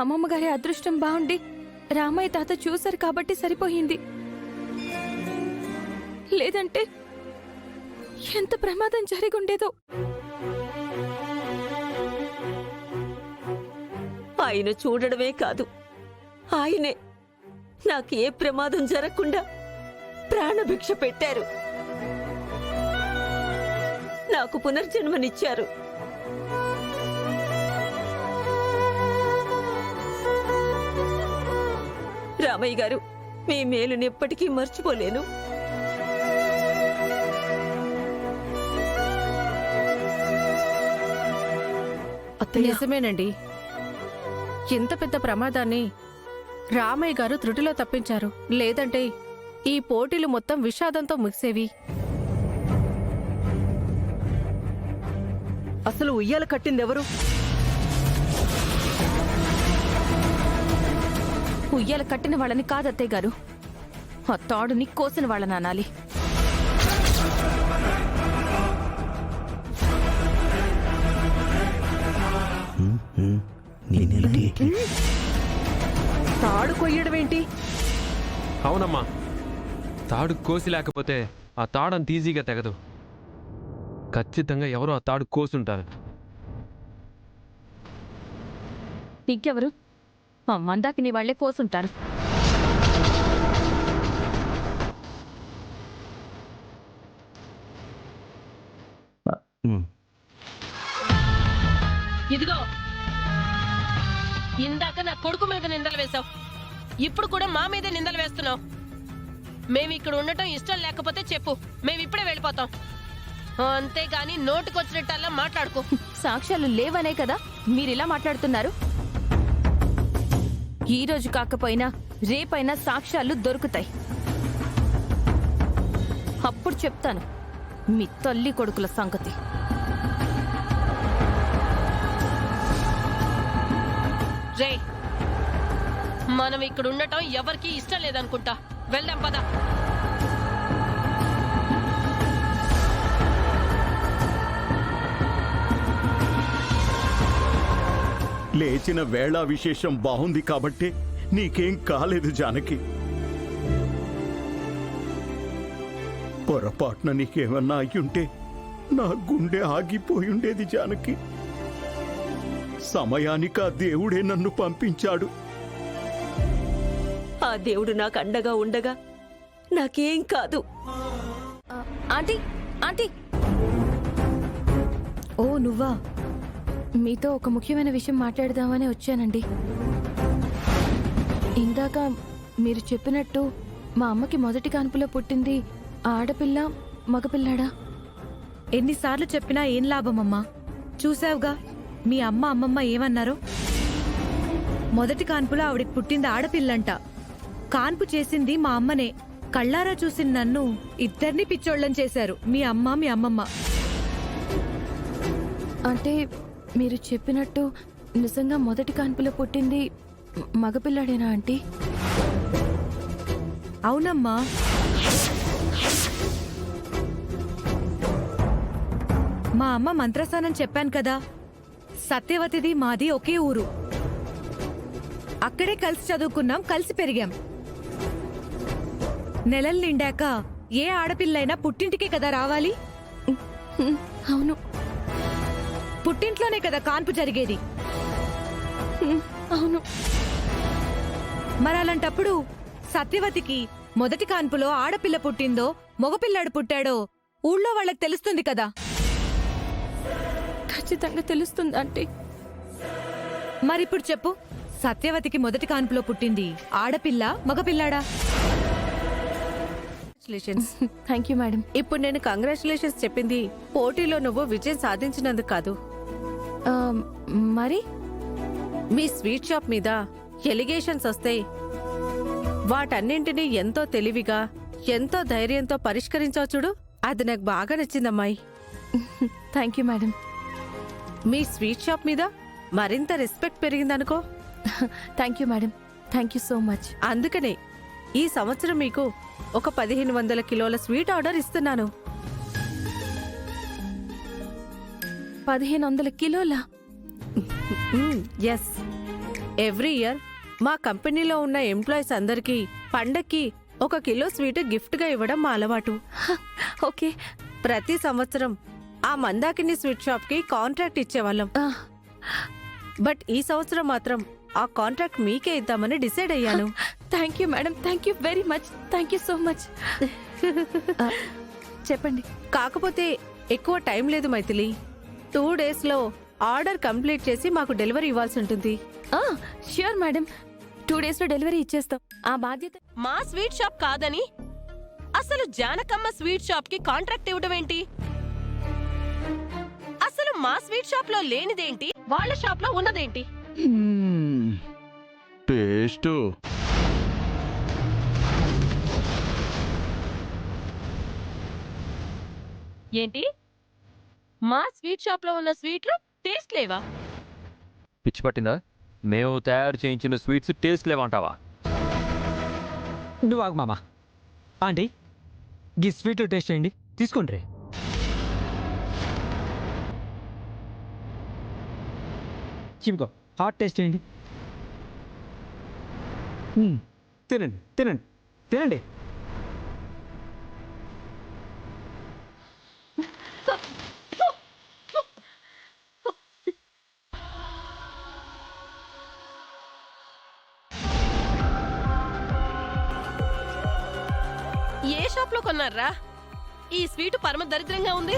అమ్మమ్మ గారి అదృష్టం బాగుండి రామయ్య తాత చూశారు కాబట్టి సరిపోయింది. లేదంటే ఎంత ప్రమాదం జరిగుండేదో. ఆయన చూడడమే కాదు, ఆయనే నాకు ఏ ప్రమాదం జరగకుండా ప్రాణభిక్ష పెట్టారు, నాకు పునర్జన్మనిచ్చారు. రామయ్య గారు, మీ మేలుని ఎప్పటికీ మర్చిపోలేను. నిజమేనండి, ఎంత పెద్ద ప్రమాదాన్ని రామయ్య గారు త్రుటిలో తప్పించారు. లేదంటే ఈ పోటీలు మొత్తం విషాదంతో ముగిసేవి. అసలు ఉయ్యాల కట్టిందెవరు? ఉయ్యాల కట్టిన వాళ్ళని కాదత్తయ్య గారు, ఆ తాడుని కోసిన వాళ్ళని అనాలి. తాడు కొయ్యడమేంటి? అవునమ్మా, తాడు కోసి లేకపోతే ఆ తాడంత ఈజీగా తెగదు. ఖచ్చితంగా ఎవరో ఆ తాడు కోసుంటారు. ఇంకెవరు? ఆ మందాకిని వాళ్లే కోసుంటారు. ఇదిగో, ఇందాక నా కొడుకు మీద నిందలు వేశావు, ఇప్పుడు కూడా మా మీదే నిందలు వేస్తున్నావు. మేము ఇక్కడ ఉండటం ఇష్టం లేకపోతే చెప్పు, మేమిప్పుడే వెళ్ళిపోతాం. అంతేగాని నోటుకొచ్చినట్టల్లా మాట్లాడుకో. సాక్ష్యాలు లేవనే కదా మీరిలా మాట్లాడుతున్నారు. ఈ రోజు కాకపోయినా రేపైనా సాక్ష్యాలు దొరుకుతాయి. అప్పుడు చెప్తాను మీ తల్లి కొడుకుల సంగతి. రే, మనం ఇక్కడ ఉండటం ఎవరికీ ఇష్టం లేదనుకుంటా. వెళ్దాం పద. లేచిన వేళ విశేషం బాగుంది కాబట్టి నీకేం కాలేదు జానకి. పొరపాటున నీకేమన్నా అయ్యుంటే నా గుండె ఆగిపోయుండేది జానకి. సమయానికి ఆ దేవుడే నన్ను పంపించాడు. ఆ దేవుడు నాకు అండగా ఉండగా నాకేం కాదు. Aunty, aunty. ఓ నువ్వా? మీతో ఒక ముఖ్యమైన విషయం మాట్లాడదామని వచ్చానండి. ఇందాక మీరు చెప్పినట్టు మా అమ్మకి మొదటి కాన్పులో పుట్టింది ఆడపిల్ల మగపిల్లాడా? ఎన్నిసార్లు చెప్పినా ఏం లాభమమ్మా? చూసావుగా మీ అమ్మమ్మ ఏమన్నారో. మొదటి కాన్పులో ఆవిడికి పుట్టింది ఆడపిల్లంట. కాన్పు చేసింది మా అమ్మనే. కళ్ళారా చూసిన నన్ను ఇద్దరిని పిచ్చోళ్ళని చేశారు మీ అమ్మ మీ అమ్మమ్మ. అంటే మీరు చెప్పినట్టు నిజంగా మొదటి కాన్పులో పుట్టింది మగపిల్లాడేనా ఆంటీ? అవునమ్మా. మా అమ్మ మంత్రస్థానం చెప్పాను కదా, సత్యవతిది మాది ఒకే ఊరు. అక్కడే కలిసి చదువుకున్నాం, కలిసి పెరిగాం. నెలలు నిండాక ఏ ఆడపిల్లైనా పుట్టింటికే కదా రావాలి. అవును, పుట్టింట్లోనే కదా కాన్పు జరిగేది. అవును. మరలాంటప్పుడు సత్యవతికి మొదటి కాన్పులో ఆడపిల్ల పుట్టిందో మగపిల్లాడు పుట్టాడో ఊళ్ళో వాళ్ళకి తెలుస్తుంది కదా. ఖచ్చితంగా తెలుస్తుంది ఆంటీ. మరిప్పుడు చెప్పు, సత్యవతికి మొదటి కాన్పులో పుట్టింది ఆడపిల్ల మగపిల్లాడా? Thank you madam. ఇప్పుడు నేను కంగ్రాచులేషన్స్ చెప్పింది పోటీలో నువ్వు విజయం సాధించినందుకు కాదు. మరి మీ స్వీట్ షాప్ మీద ఎలిగేషన్స్ వస్తే వాటన్నింటినీ ఎంతో తెలివిగా ఎంతో ధైర్యంతో పరిష్కరించావు చూడు, అది నాకు బాగా నచ్చిందమ్మాయి. Thank you madam. మీ స్వీట్ షాప్ మీద మరింత రెస్పెక్ట్ పెరిగిందనుకో. Thank you madam. Thank you so much. అందుకనే ఈ సంవత్సరం మీకు ఒక 1500 కిలోల స్వీట్ ఆర్డర్ ఇస్తున్నాను. 1500 కిలోలా? ఎస్. ఎవ్రీ ఇయర్ మా కంపెనీలో ఉన్న ఎంప్లాయీస్ అందరికీ పండక్కి 1 కిలో స్వీట్ గిఫ్ట్గా ఇవ్వడం మా అలవాటు. ఓకే. ప్రతి సంవత్సరం ఆ మందాకిని స్వీట్ షాప్కి కాంట్రాక్ట్ ఇచ్చేవాళ్ళం. బట్ ఈ సంవత్సరం మాత్రం ఆ కాంట్రాక్ట్ మీకే ఇద్దామని డిసైడ్ అయ్యాను. Thank you madam, thank you very much, thank you so much. చెప్పండి. కాకపోతే ఎక్కువ టైం లేదు మైథిలి. 2 డేస్లో ఆర్డర్ కంప్లీట్ చేసి మాకు డెలివరీ ఇవ్వాల్సి ఉంటుంది. ష్యూర్ మేడం, 2 డేస్లో డెలివరీ ఇచ్చేస్తాం. ఆ బాధ్యత మా స్వీట్ షాప్ కాదని అసలు జానకమ్మ స్వీట్ షాప్ కి కాంట్రాక్ట్ ఇవ్వడం ఏంటి? అసలు మా స్వీట్ షాప్ లో లేనిదేంటి, వాళ్ళ షాప్ లో ఉన్నదేంటి? టేస్ట్ ఏంటి, మా స్వీట్ షాప్ లో ఉన్న స్వీట్లు టేస్ట్ లేవా? పిచ్చి పట్టిందా? మేము తయారు చేయించిన స్వీట్స్ టేస్ట్ లేవంటావా? నువ్వు ఆగు మామ. ఆంటీ, గీ స్వీట్ టేస్ట్ చేయండి, తీసుకోండి. చిమ్కో, హాట్ టేస్ట్ చేయండి. తినండి తినండి తినండి. ఏ షాప్ లో కొన్నారా? ఈ స్వీట్ పరమ దరిద్రంగా ఉంది.